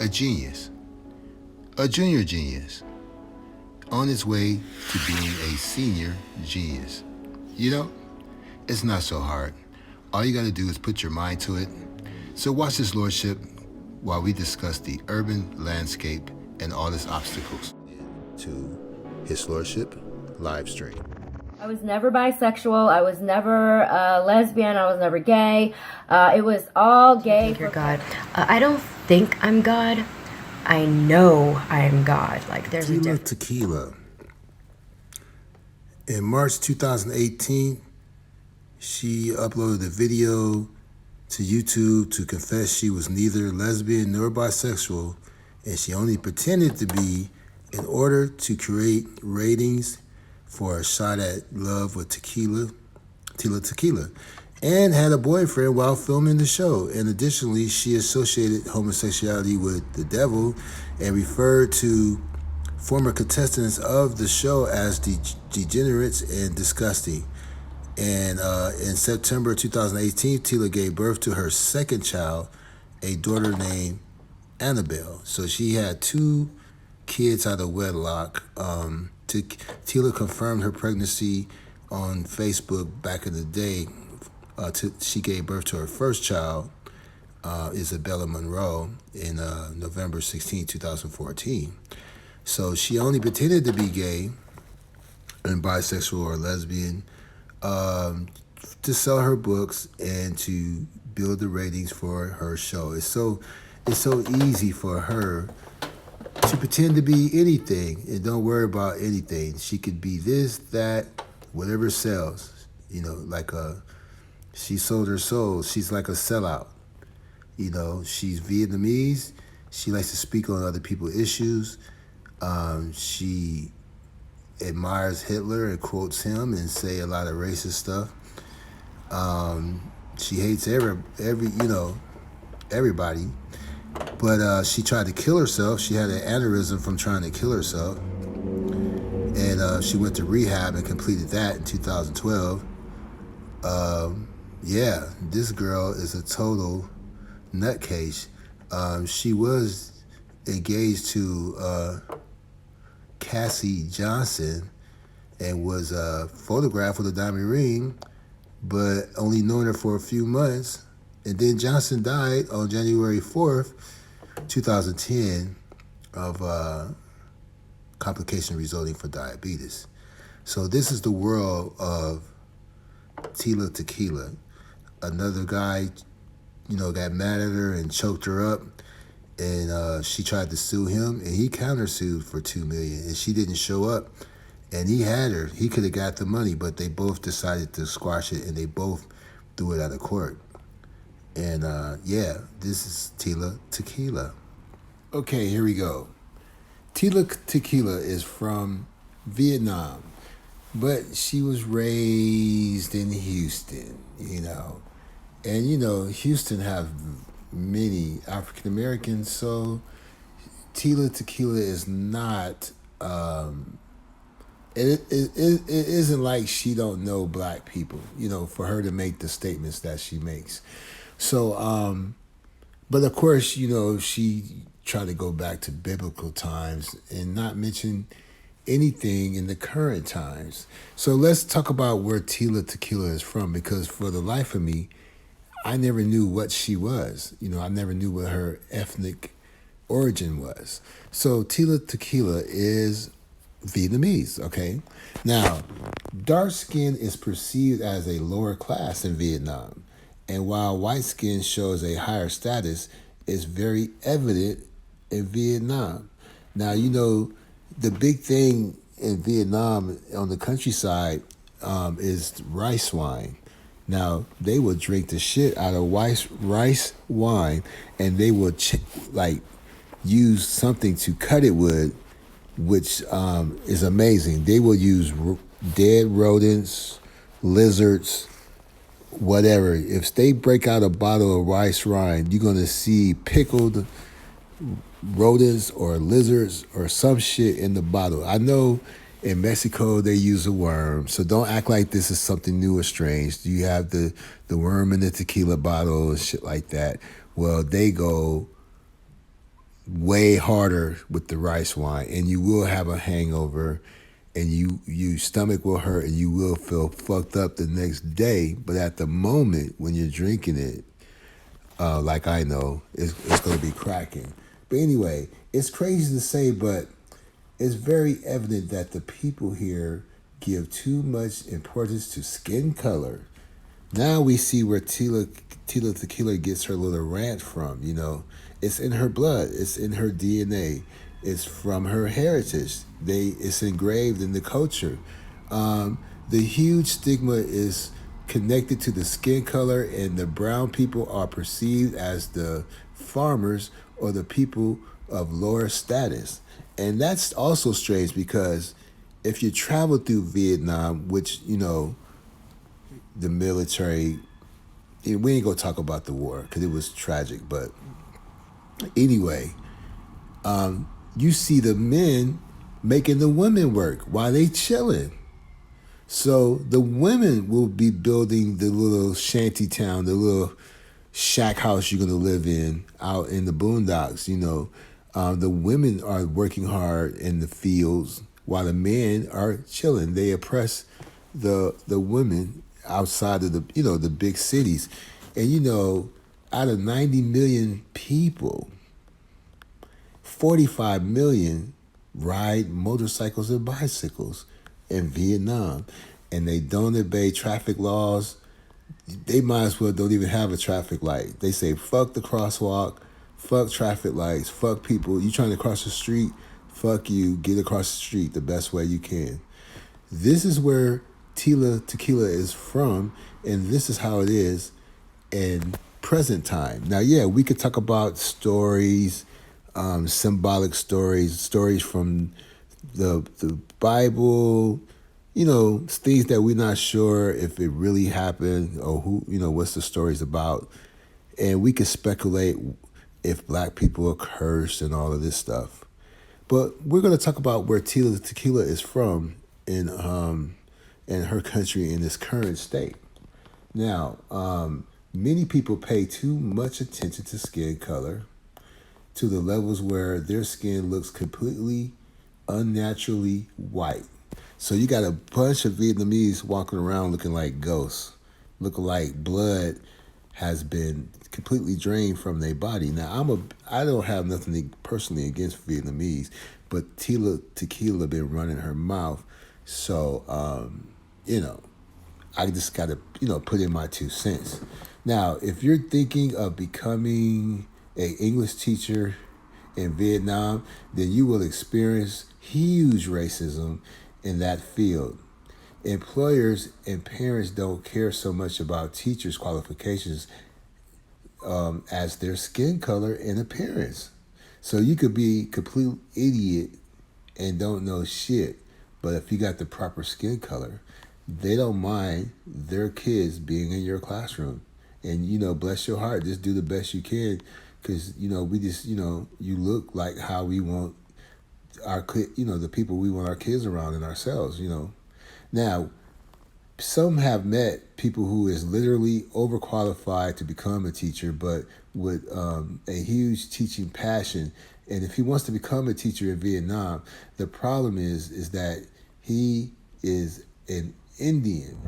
a genius, a junior genius, on its way to being a senior genius. You know, it's not so hard. All you gotta do is put your mind to it. So watch his lordship while we discuss the urban landscape and all its obstacles. To his lordship live stream. I was never bisexual. I was never lesbian. I was never gay. It was all gay. You're God. I don't think I'm God. I know I am God. Like there's Tila Tequila. In March 2018, she uploaded a video to YouTube to confess she was neither lesbian nor bisexual, and she only pretended to be in order to create ratings for a shot at love with Tila Tequila, and had a boyfriend while filming the show. And additionally, she associated homosexuality with the devil and referred to former contestants of the show as degenerates and disgusting. And in September 2018, Tila gave birth to her second child, a daughter named Annabelle. So she had 2 kids out of wedlock. Tila confirmed her pregnancy on Facebook back in the day. She gave birth to her first child, Isabella Monroe, in November 16, 2014. So she only pretended to be gay and bisexual or lesbian to sell her books and to build the ratings for her show. It's so easy for her to pretend to be anything and don't worry about anything. She could be this, that, whatever sells. You know, like she sold her soul. She's like a sellout. You know, she's Vietnamese. She likes to speak on other people's issues. She admires Hitler and quotes him and say a lot of racist stuff. She hates everybody. But she tried to kill herself. She had an aneurysm from trying to kill herself. And she went to rehab and completed that in 2012. Yeah, this girl is a total nutcase. She was engaged to Cassie Johnson and was photographed with a diamond ring, but only known her for a few months. And then Johnson died on January 4th, 2010 of complication resulting from diabetes. So this is the world of Tila Tequila. Another guy, got mad at her and choked her up, and she tried to sue him, and he countersued for $2 million, and she didn't show up, and he had her. He could have got the money, but they both decided to squash it, and they both threw it out of court. And this is Tila Tequila. Okay, here we go. Tila Tequila is from Vietnam, but she was raised in Houston, And, Houston have many African Americans, so Tila Tequila is not, it isn't like she don't know black people, for her to make the statements that she makes. So, but of course, she tried to go back to biblical times and not mention anything in the current times. So let's talk about where Tila Tequila is from, because for the life of me, I never knew what she was. I never knew what her ethnic origin was. So Tila Tequila is Vietnamese, okay? Now, dark skin is perceived as a lower class in Vietnam. And while white skin shows a higher status, it's very evident in Vietnam. Now, the big thing in Vietnam on the countryside is rice wine. Now, they will drink the shit out of rice wine, and they will use something to cut it with, which is amazing. They will use dead rodents, lizards, whatever. If they break out a bottle of rice wine, you're going to see pickled rodents or lizards or some shit in the bottle. I know in Mexico they use a worm, so don't act like this is something new or strange. You have the worm in the tequila bottle and shit like that. Well, they go way harder with the rice wine, and you will have a hangover, and you stomach will hurt, and you will feel fucked up the next day. But at the moment when you're drinking it, like I know, it's going to be cracking. But anyway, it's crazy to say, but it's very evident that the people here give too much importance to skin color. Now we see where Tila Tequila gets her little rant from. It's in her blood. It's in her DNA. It's from her heritage. It's engraved in the culture. The huge stigma is connected to the skin color, and the brown people are perceived as the farmers or the people of lower status. And that's also strange because if you travel through Vietnam, which, the military, we ain't gonna talk about the war because it was tragic, but anyway, you see the men making the women work while they chilling. So the women will be building the little shanty town, the little shack house you're gonna live in out in the boondocks. The women are working hard in the fields while the men are chilling. They oppress the women outside of the big cities, and out of 90 million people, 45 million ride motorcycles and bicycles in Vietnam, and they don't obey traffic laws. They might as well don't even have a traffic light. They say fuck the crosswalk, fuck traffic lights, fuck people. You trying to cross the street? Fuck you. Get across the street the best way you can. This is where Tila Tequila is from, and this is how it is in present time. Now, yeah, we could talk about stories, symbolic stories from the Bible, things that we're not sure if it really happened or who, what's the stories about. And we could speculate if black people are cursed and all of this stuff. But we're going to talk about where Tila Tequila is from in her country in its current state. Now, many people pay too much attention to skin color to the levels where their skin looks completely unnaturally white. So you got a bunch of Vietnamese walking around looking like ghosts, looking like blood has been completely drained from their body. Now, I don't have nothing personally against Vietnamese, but Tila Tequila been running her mouth. So, I just got to, put in my 2 cents. Now, if you're thinking of becoming an English teacher in Vietnam, then you will experience huge racism in that field. Employers and parents don't care so much about teachers' qualifications as their skin color and appearance. So you could be a complete idiot and don't know shit, but if you got the proper skin color, they don't mind their kids being in your classroom. And, bless your heart, just do the best you can because, we just, you look like how we want the people we want our kids around and ourselves, Now, some have met people who is literally overqualified to become a teacher, but with a huge teaching passion. And if he wants to become a teacher in Vietnam, the problem is that he is an Indian.